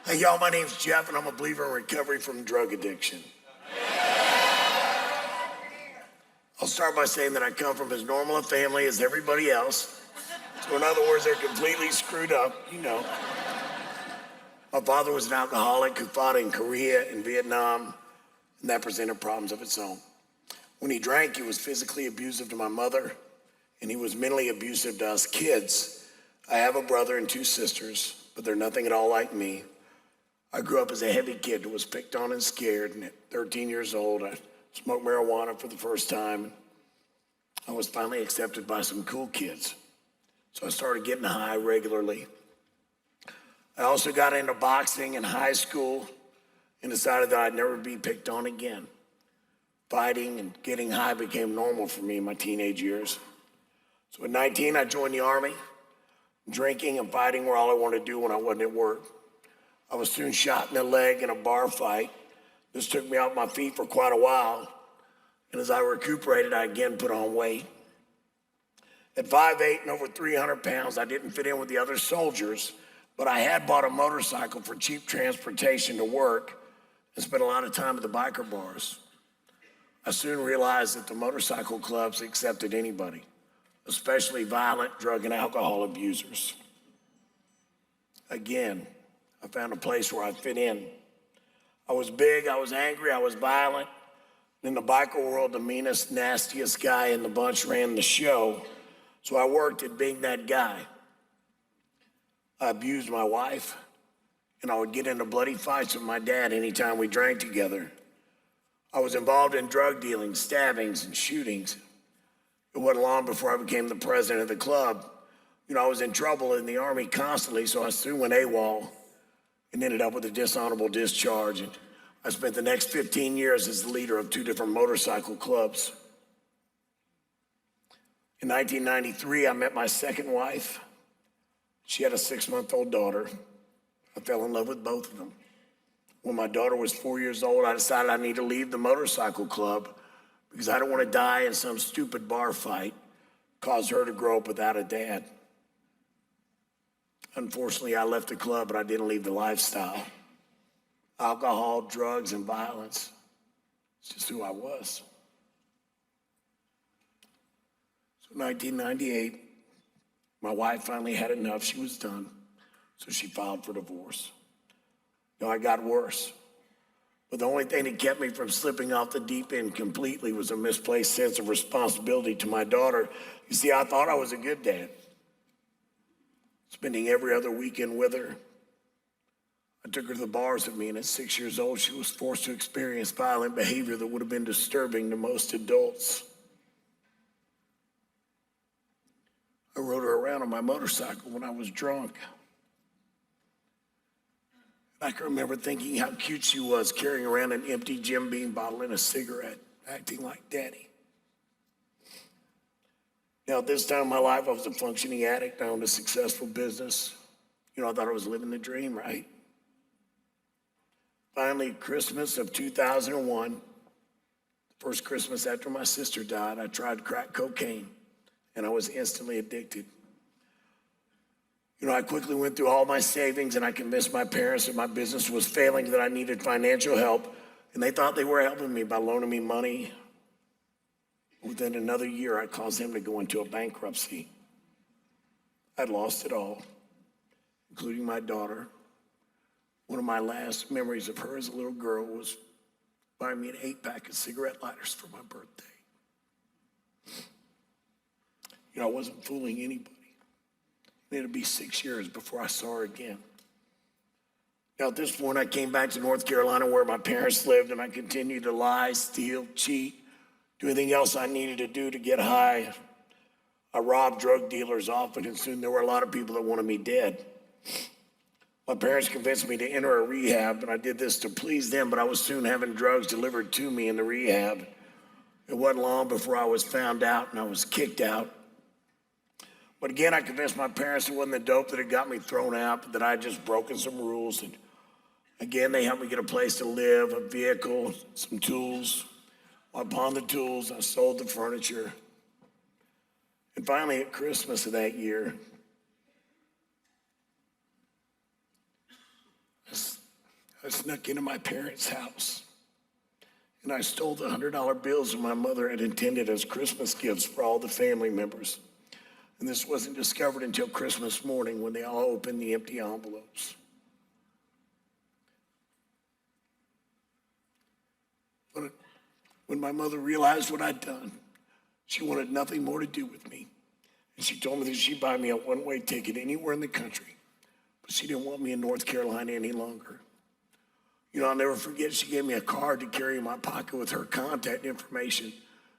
Hey, y'all, my name's Jeff, and I'm a believer in recovery from drug addiction. I'll start by saying that I come from as normal a family as everybody else. So in other words, they're completely screwed up, you know. My father was an alcoholic who fought in Korea and Vietnam, and that presented problems of its own. When he drank, he was physically abusive to my mother, and he was mentally abusive to us kids. I have a brother and two sisters, but they're nothing at all like me. I grew up as a heavy kid who was picked on and scared, and at 13 years old, I smoked marijuana for the first time. I was finally accepted by some cool kids, so I started getting high regularly. I also got into boxing in high school and decided that I'd never be picked on again. Fighting and getting high became normal for me in my teenage years. So at 19, I joined the Army. Drinking and fighting were all I wanted to do when I wasn't at work. I was soon shot in the leg in a bar fight. This took me off my feet for quite a while. And as I recuperated, I again put on weight. At 5'8" and over 300 pounds, I didn't fit in with the other soldiers, but I had bought a motorcycle for cheap transportation to work and spent a lot of time at the biker bars. I soon realized that the motorcycle clubs accepted anybody, especially violent drug and alcohol abusers. Again, I found a place where I fit in. I was big, I was angry, I was violent. In the biker world, the meanest, nastiest guy in the bunch ran the show, so I worked at being that guy. I abused my wife, and I would get into bloody fights with my dad anytime we drank together. I was involved in drug dealing, stabbings, and shootings. It wasn't long before I became the president of the club. I was in trouble in the Army constantly, so I soon went AWOL and ended up with a dishonorable discharge. And I spent the next 15 years as the leader of 2 different motorcycle clubs. In 1993, I met my second wife. She had a 6-month-old daughter. I fell in love with both of them. When my daughter was 4 years old, I decided I need to leave the motorcycle club because I don't want to die in some stupid bar fight, cause her to grow up without a dad. Unfortunately, I left the club, but I didn't leave the lifestyle. Alcohol, drugs, and violence. It's just who I was. So in 1998, my wife finally had enough. She was done. So she filed for divorce. I got worse. But the only thing that kept me from slipping off the deep end completely was a misplaced sense of responsibility to my daughter. You see, I thought I was a good dad, spending every other weekend with her. I took her to the bars with me, and at 6 years old, she was forced to experience violent behavior that would have been disturbing to most adults. I rode her around on my motorcycle when I was drunk. I can remember thinking how cute she was, carrying around an empty Jim Beam bottle and a cigarette, acting like daddy. At this time in my life, I was a functioning addict. I owned a successful business. I thought I was living the dream, right? Finally, Christmas of 2001, the first Christmas after my sister died, I tried crack cocaine, and I was instantly addicted. I quickly went through all my savings, and I convinced my parents that my business was failing, that I needed financial help, and they thought they were helping me by loaning me money. Within another year, I caused them to go into a bankruptcy. I'd lost it all, including my daughter. One of my last memories of her as a little girl was buying me an 8-pack of cigarette lighters for my birthday. I wasn't fooling anybody. It'd be 6 years before I saw her again. At this point, I came back to North Carolina where my parents lived, and I continued to lie, steal, cheat, do anything else I needed to do to get high. I robbed drug dealers often, and soon there were a lot of people that wanted me dead. My parents convinced me to enter a rehab, and I did this to please them, but I was soon having drugs delivered to me in the rehab. It wasn't long before I was found out and I was kicked out. But again, I convinced my parents it wasn't the dope that had got me thrown out, but that I had just broken some rules. And again, they helped me get a place to live, a vehicle, some tools. Upon the tools, I sold the furniture. And finally, at Christmas of that year, I snuck into my parents' house and I stole the $100 bills that my mother had intended as Christmas gifts for all the family members. And this wasn't discovered until Christmas morning when they all opened the empty envelopes. When my mother realized what I'd done, she wanted nothing more to do with me. And she told me that she'd buy me a one-way ticket anywhere in the country, but she didn't want me in North Carolina any longer. You know, I'll never forget, she gave me a card to carry in my pocket with her contact information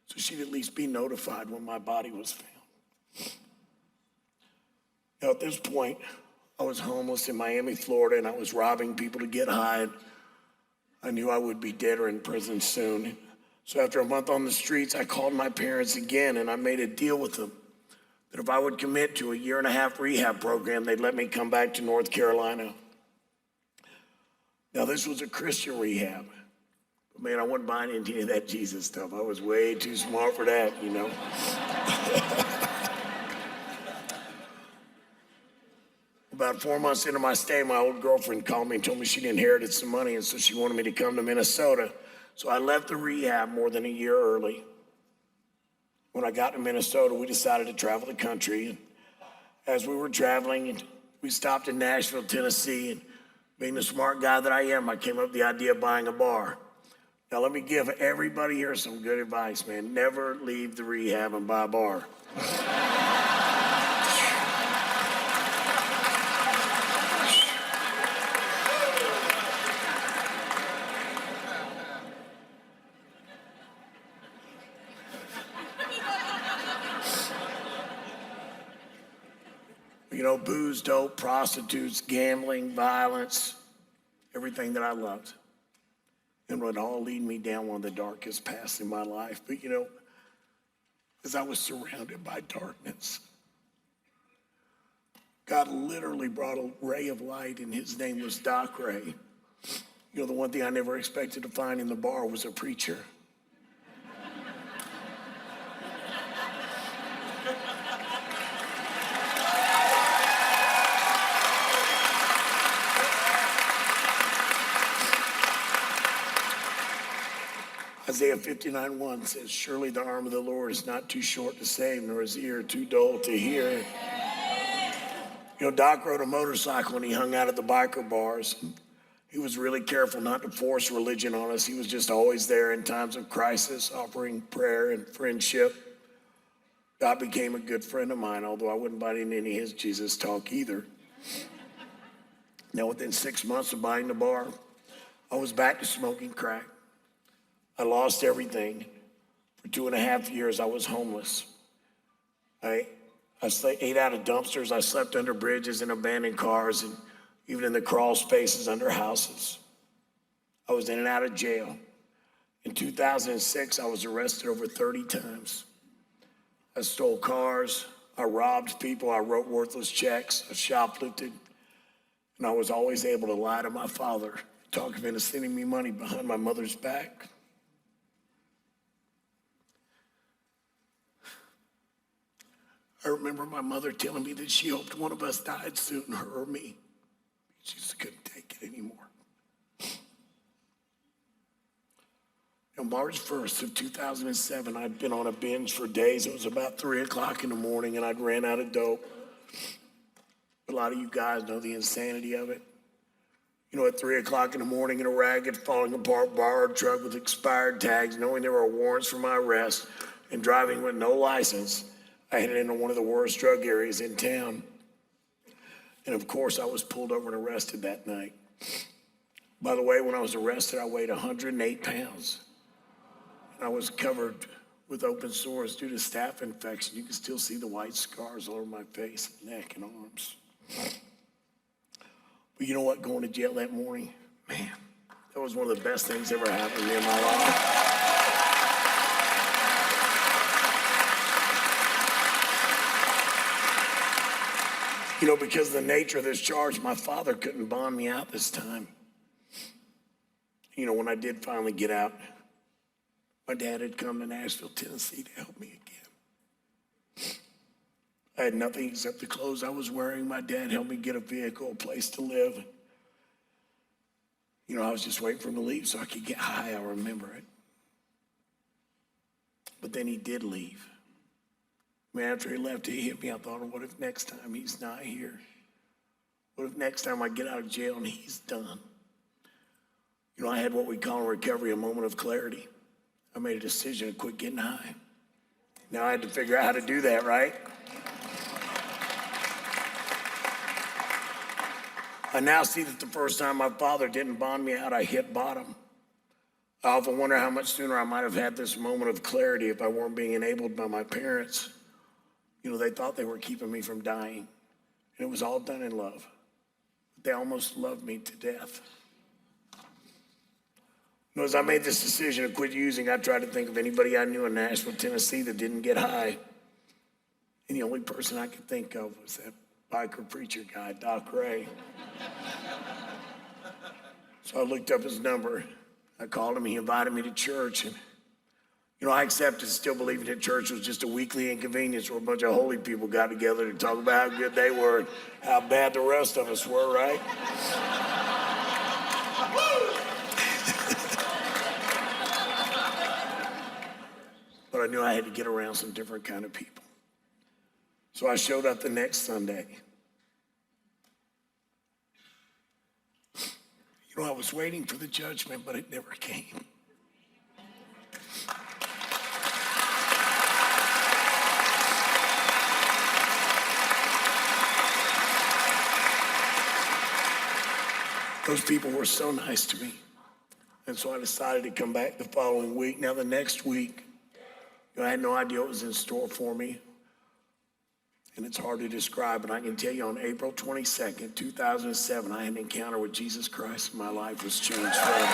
so she'd at least be notified when my body was found. Now, at this point, I was homeless in Miami, Florida, and I was robbing people to get high. I knew I would be dead or in prison soon. So after a month on the streets, I called my parents again, and I made a deal with them that if I would commit to a 1.5-year rehab program, they'd let me come back to North Carolina. Now, this was a Christian rehab. But man, I wasn't buying into any of that Jesus stuff. I was way too smart for that, you know. About 4 months into my stay, my old girlfriend called me and told me she'd inherited some money, and so she wanted me to come to Minnesota. So I left the rehab more than a year early. When I got to Minnesota, we decided to travel the country. And as we were traveling, we stopped in Nashville, Tennessee, and being the smart guy that I am, I came up with the idea of buying a bar. Now, let me give everybody here some good advice, man. Never leave the rehab and buy a bar. You know, booze, dope, prostitutes, gambling, violence, everything that I loved. And it would all lead me down one of the darkest paths in my life. But you know, as I was surrounded by darkness, God literally brought a ray of light, and his name was Doc Ray. You know, the one thing I never expected to find in the bar was a preacher. Isaiah 59:1 says, surely the arm of the Lord is not too short to save, nor his ear too dull to hear. You know, Doc rode a motorcycle and he hung out at the biker bars. He was really careful not to force religion on us. He was just always there in times of crisis, offering prayer and friendship. God became a good friend of mine, although I wouldn't buy into any of his Jesus talk either. Now, within 6 months of buying the bar, I was back to smoking crack. I lost everything. For 2.5 years, I was homeless. I ate out of dumpsters. I slept under bridges and abandoned cars, and even in the crawl spaces under houses. I was in and out of jail. In 2006, I was arrested over 30 times. I stole cars. I robbed people. I wrote worthless checks. I shoplifted. And I was always able to lie to my father, talk him into sending me money behind my mother's back. I remember my mother telling me that she hoped one of us died soon, her or me. She just couldn't take it anymore. On March 1st of 2007, I'd been on a binge for days. It was about 3 o'clock in the morning, and I'd ran out of dope. A lot of you guys know the insanity of it. You know, at 3 o'clock in the morning in a ragged, falling apart borrowed truck with expired tags, knowing there were warrants for my arrest, and driving with no license, I headed into one of the worst drug areas in town. And of course, I was pulled over and arrested that night. By the way, when I was arrested, I weighed 108 pounds. And I was covered with open sores due to staph infection. You can still see the white scars all over my face, neck, and arms. But you know what? Going to jail that morning, man, that was one of the best things ever happened to me in my life. You know, because of the nature of this charge, my father couldn't bond me out this time. You know, when I did finally get out, my dad had come to Nashville, Tennessee to help me again. I had nothing except the clothes I was wearing. My dad helped me get a vehicle, a place to live. I was just waiting for him to leave so I could get high. I remember it. But then he did leave. Man, after he left, he hit me. I thought, what if next time he's not here? What if next time I get out of jail and he's done? I had what we call in recovery a moment of clarity. I made a decision to quit getting high. Now I had to figure out how to do that, right? I now see that the first time my father didn't bond me out, I hit bottom. I often wonder how much sooner I might have had this moment of clarity if I weren't being enabled by my parents. They thought they were keeping me from dying, and it was all done in love. But they almost loved me to death. As I made this decision to quit using, I tried to think of anybody I knew in Nashville, Tennessee that didn't get high. And the only person I could think of was that biker preacher guy, Doc Ray. So I looked up his number. I called him. He invited me to church. And, I accepted, still believing that church was just a weekly inconvenience where a bunch of holy people got together to talk about how good they were and how bad the rest of us were, right? But I knew I had to get around some different kind of people. So I showed up the next Sunday. I was waiting for the judgment, but it never came. Those people were so nice to me. And so I decided to come back the following week. Now, the next week, I had no idea what was in store for me. And it's hard to describe, but I can tell you on April 22nd, 2007, I had an encounter with Jesus Christ, and my life was changed forever.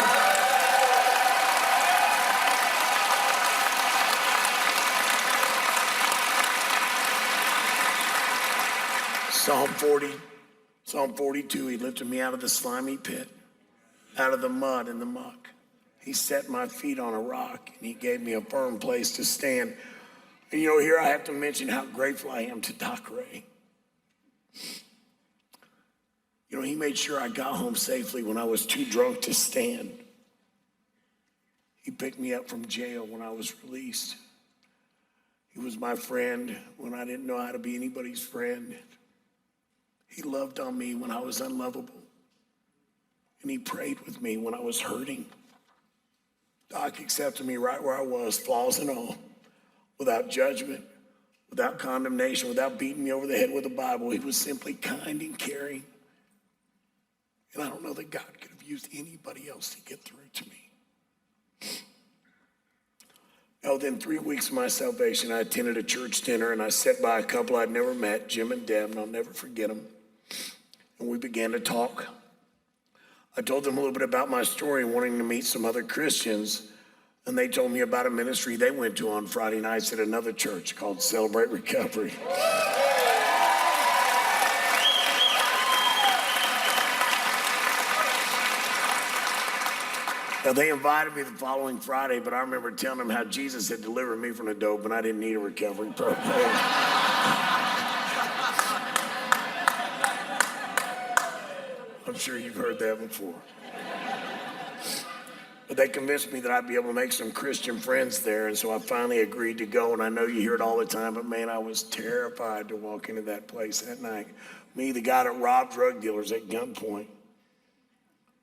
Psalm 42, he lifted me out of the slimy pit, out of the mud and the muck. He set my feet on a rock, and he gave me a firm place to stand. And here I have to mention how grateful I am to Doc Ray. He made sure I got home safely when I was too drunk to stand. He picked me up from jail when I was released. He was my friend when I didn't know how to be anybody's friend. He loved on me when I was unlovable. And he prayed with me when I was hurting. Doc accepted me right where I was, flaws and all. Without judgment, without condemnation, without beating me over the head with a Bible. He was simply kind and caring. And I don't know that God could have used anybody else to get through to me. Now, within 3 weeks of my salvation, I attended a church dinner, and I sat by a couple I'd never met, Jim and Deb, and I'll never forget them. And we began to talk. I told them a little bit about my story, wanting to meet some other Christians. And they told me about a ministry they went to on Friday nights at another church called Celebrate Recovery. Now, they invited me the following Friday, but I remember telling them how Jesus had delivered me from the dope and I didn't need a recovery program. I'm sure you've heard that before. But they convinced me that I'd be able to make some Christian friends there, and so I finally agreed to go. And I know you hear it all the time, but man, I was terrified to walk into that place that night. Me, the guy that robbed drug dealers at gunpoint.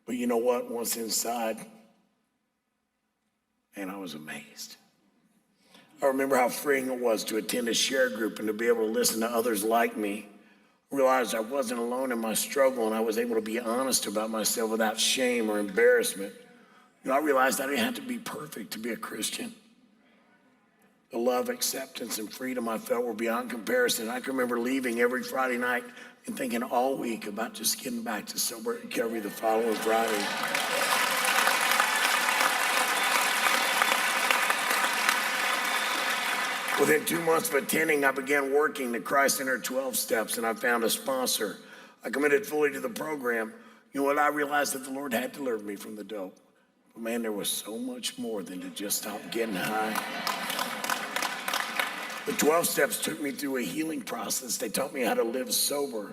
But you know what? Once inside, man, I was amazed. I remember how freeing it was to attend a share group and to be able to listen to others like me. I realized I wasn't alone in my struggle, and I was able to be honest about myself without shame or embarrassment. I realized I didn't have to be perfect to be a Christian. The love, acceptance, and freedom I felt were beyond comparison. I can remember leaving every Friday night and thinking all week about just getting back to sober recovery the following Friday. Within 2 months of attending, I began working the Christ Center 12 steps, and I found a sponsor. I committed fully to the program. You know what? I realized that the Lord had delivered me from the dope. But man, there was so much more than to just stop getting high. The 12 steps took me through a healing process. They taught me how to live sober,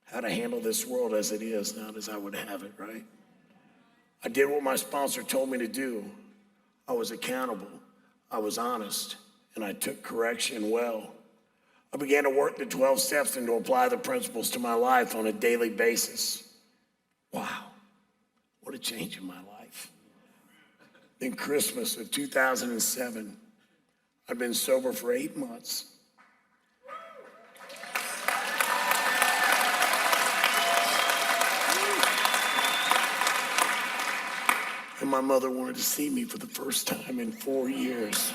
how to handle this world as it is, not as I would have it, right? I did what my sponsor told me to do. I was accountable, I was honest, and I took correction well. I began to work the 12 steps and to apply the principles to my life on a daily basis. Wow, what a change in my life. Then Christmas of 2007, I'd been sober for 8 months. And my mother wanted to see me for the first time in 4 years.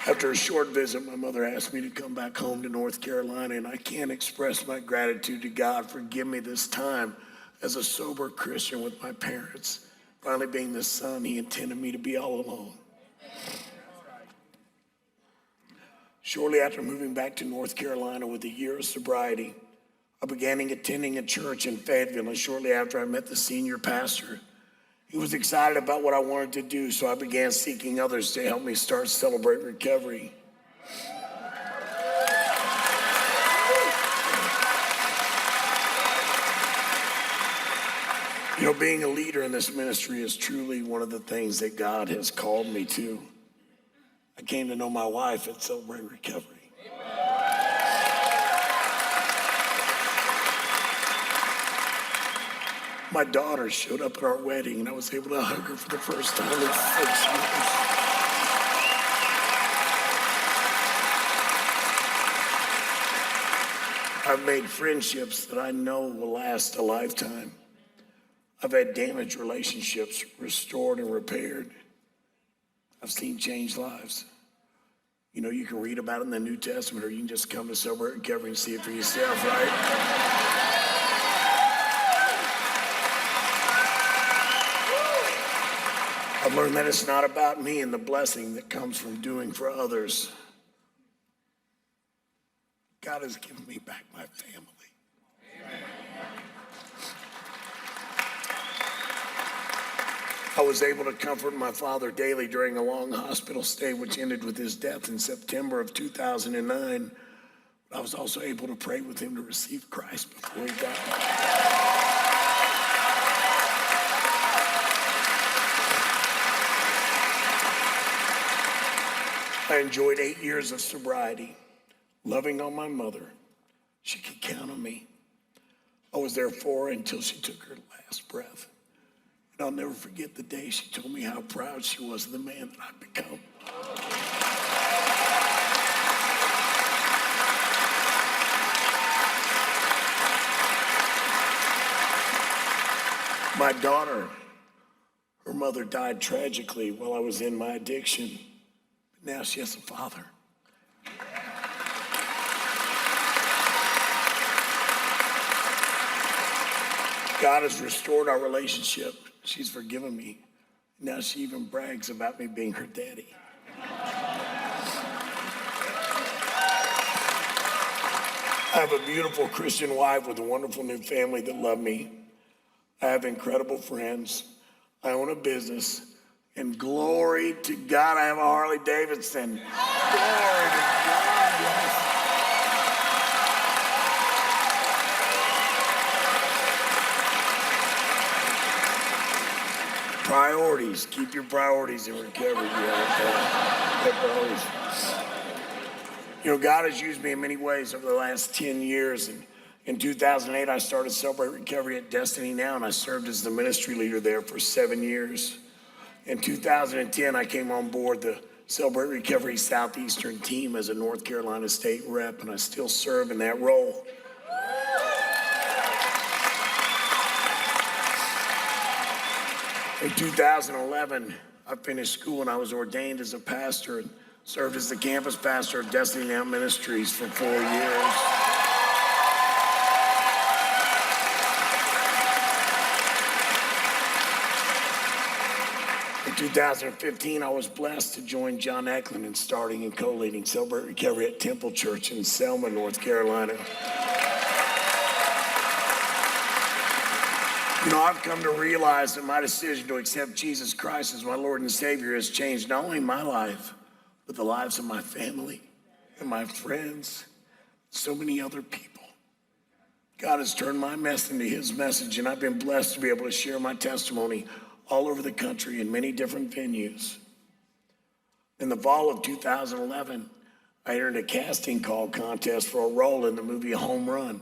After a short visit, my mother asked me to come back home to North Carolina, and I can't express my gratitude to God for giving me this time as a sober Christian with my parents, finally being the son he intended me to be all along. Shortly after moving back to North Carolina with a year of sobriety, I began attending a church in Fayetteville, and shortly after I met the senior pastor. He was excited about what I wanted to do, so I began seeking others to help me start Celebrate Recovery. You know, being a leader in this ministry is truly one of the things that God has called me to. I came to know my wife at Celebrate Recovery. My daughter showed up at our wedding, and I was able to hug her for the first time in 6 years. I've made friendships that I know will last a lifetime. I've had damaged relationships restored and repaired. I've seen changed lives. You know, you can read about it in the New Testament, or you can just come to Sober Recovery and see it for yourself, right? I've learned that it's not about me and the blessing that comes from doing for others. God has given me back my family. I was able to comfort my father daily during a long hospital stay, which ended with his death in September of 2009. But I was also able to pray with him to receive Christ before he died. I enjoyed 8 years of sobriety, loving on my mother. She could count on me. I was there for her until she took her last breath. And I'll never forget the day she told me how proud she was of the man that I'd become. My daughter, her mother died tragically while I was in my addiction. But now she has a father. God has restored our relationship. She's forgiven me. Now she even brags about me being her daddy. I have a beautiful Christian wife with a wonderful new family that love me. I have incredible friends. I own a business. And glory to God, I have a Harley Davidson. Glory to God, yes. Priorities. Keep your priorities in recovery. Priorities. You know, God has used me in many ways over the last 10 years. And in 2008, I started Celebrate Recovery at Destiny Now, and I served as the ministry leader there for 7 years. In 2010, I came on board the Celebrate Recovery Southeastern team as a North Carolina state rep, and I still serve in that role. In 2011, I finished school and I was ordained as a pastor and served as the campus pastor of Destiny Now Ministries for 4 years. In 2015, I was blessed to join John Eklund in starting and co-leading Celebrate Recovery at Temple Church in Selma, North Carolina. You know, I've come to realize that my decision to accept Jesus Christ as my Lord and Savior has changed not only my life, but the lives of my family and my friends so many other people. God has turned my mess into his message, and I've been blessed to be able to share my testimony all over the country in many different venues. In the fall of 2011, I entered a casting call contest for a role in the movie Home Run.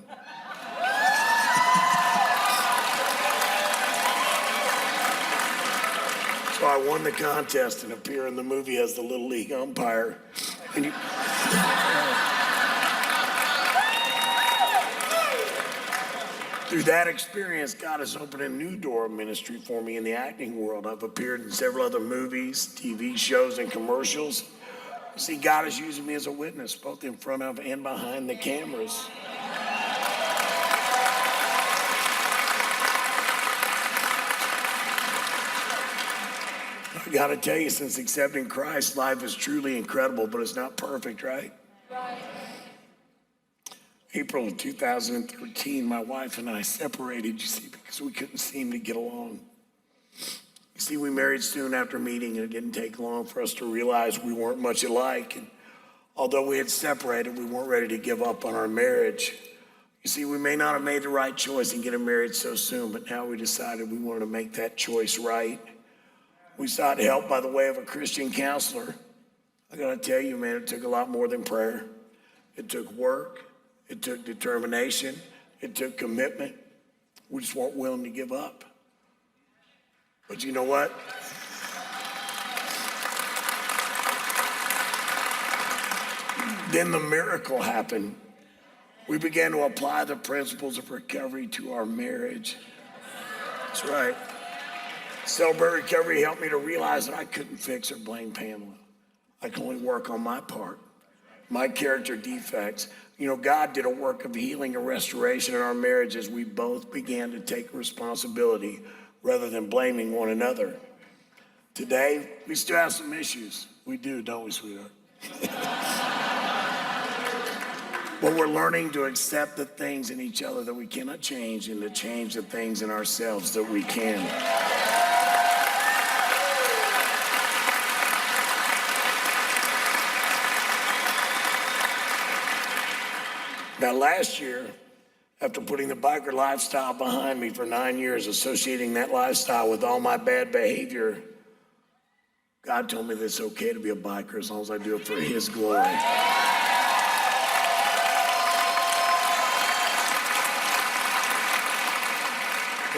So I won the contest and appear in the movie as the Little League umpire. And through that experience, God has opened a new door of ministry for me in the acting world. I've appeared in several other movies, TV shows, and commercials. See, God is using me as a witness, both in front of and behind the cameras. I gotta tell you, since accepting Christ, life is truly incredible, but it's not perfect, right? Right. April of 2013, my wife and I separated, you see, because we couldn't seem to get along. You see, we married soon after meeting, and it didn't take long for us to realize we weren't much alike. And although we had separated, we weren't ready to give up on our marriage. You see, we may not have made the right choice in getting married so soon, but now we decided we wanted to make that choice right. We sought help by the way of a Christian counselor. I gotta tell you, man, it took a lot more than prayer. It took work. It took determination. It took commitment. We just weren't willing to give up. But you know what? Then the miracle happened. We began to apply the principles of recovery to our marriage. That's right. Celebrate Recovery helped me to realize that I couldn't fix or blame Pamela. I could only work on my part, my character defects. You know, God did a work of healing and restoration in our marriage as we both began to take responsibility rather than blaming one another. Today, we still have some issues. We do, don't we, sweetheart? But we're learning to accept the things in each other that we cannot change and to change the things in ourselves that we can. Now, last year, after putting the biker lifestyle behind me for 9 years, associating that lifestyle with all my bad behavior, God told me that it's okay to be a biker as long as I do it for his glory.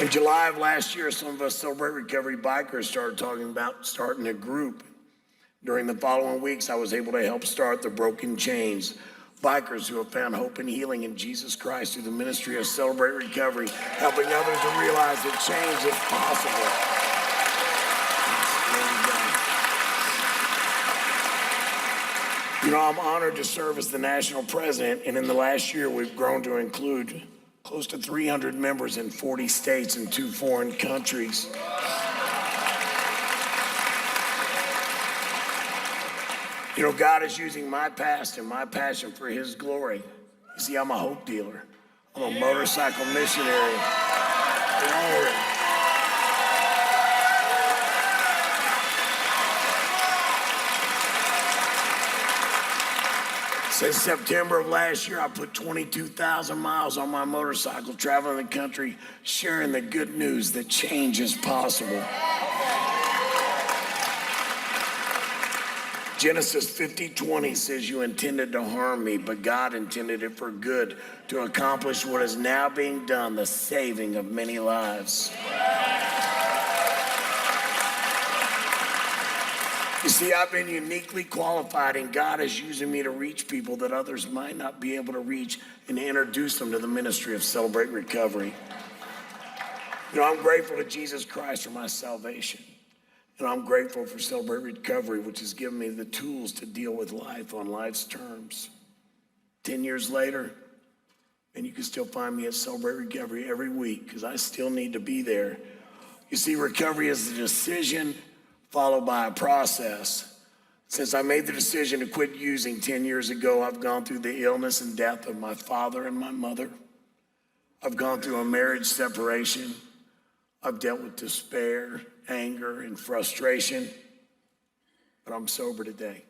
In July of last year, some of us Celebrate Recovery bikers started talking about starting a group. During the following weeks, I was able to help start the Broken Chains, bikers who have found hope and healing in Jesus Christ through the ministry of Celebrate Recovery, helping others to realize that change is possible. You know, I'm honored to serve as the national president, and in the last year, we've grown to include close to 300 members in 40 states and 2 foreign countries. You know, God is using my past and my passion for his glory. You see, I'm a hope dealer. I'm a motorcycle missionary. Glory. Since September of last year, I put 22,000 miles on my motorcycle, traveling the country, sharing the good news that change is possible. Genesis 50:20 says, you intended to harm me, but God intended it for good, to accomplish what is now being done, the saving of many lives. You see, I've been uniquely qualified, and God is using me to reach people that others might not be able to reach and to introduce them to the ministry of Celebrate Recovery. You know, I'm grateful to Jesus Christ for my salvation. And I'm grateful for Celebrate Recovery, which has given me the tools to deal with life on life's terms. 10 years later, and you can still find me at Celebrate Recovery every week because I still need to be there. You see, recovery is a decision followed by a process. Since I made the decision to quit using 10 years ago, I've gone through the illness and death of my father and my mother. I've gone through a marriage separation. I've dealt with despair, anger, and frustration, but I'm sober today.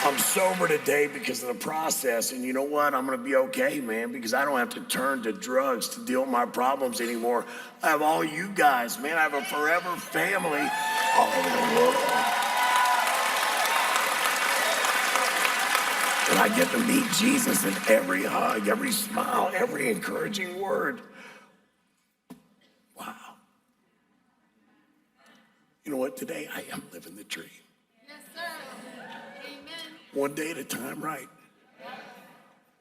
I'm sober today because of the process, and you know what? I'm gonna be okay, man, because I don't have to turn to drugs to deal with my problems anymore. I have all you guys, man. I have a forever family all over the world. And I get to meet Jesus in every hug, every smile, every encouraging word. Wow. You know what? Today I am living the dream. Yes, sir. Amen. One day at a time, right?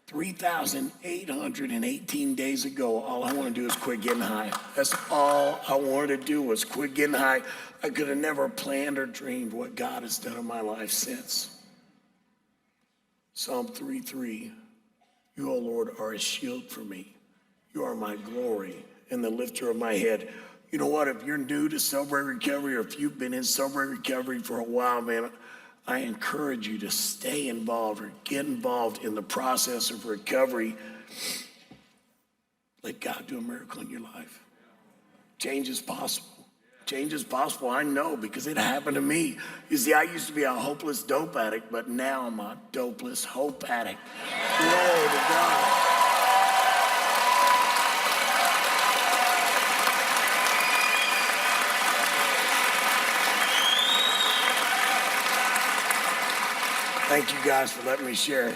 3,818 days ago, all I want to do is quit getting high. That's all I wanted to do was quit getting high. I could have never planned or dreamed what God has done in my life since. Psalm 3:3, you, O Lord, are a shield for me. You are my glory and the lifter of my head. You know what? If you're new to sober recovery, or if you've been in sober recovery for a while, man, I encourage you to stay involved or get involved in the process of recovery. Let God do a miracle in your life. Change is possible. Change is possible, I know, because it happened to me. You see, I used to be a hopeless dope addict, but now I'm a dopeless hope addict. Glory to God. Thank you guys for letting me share.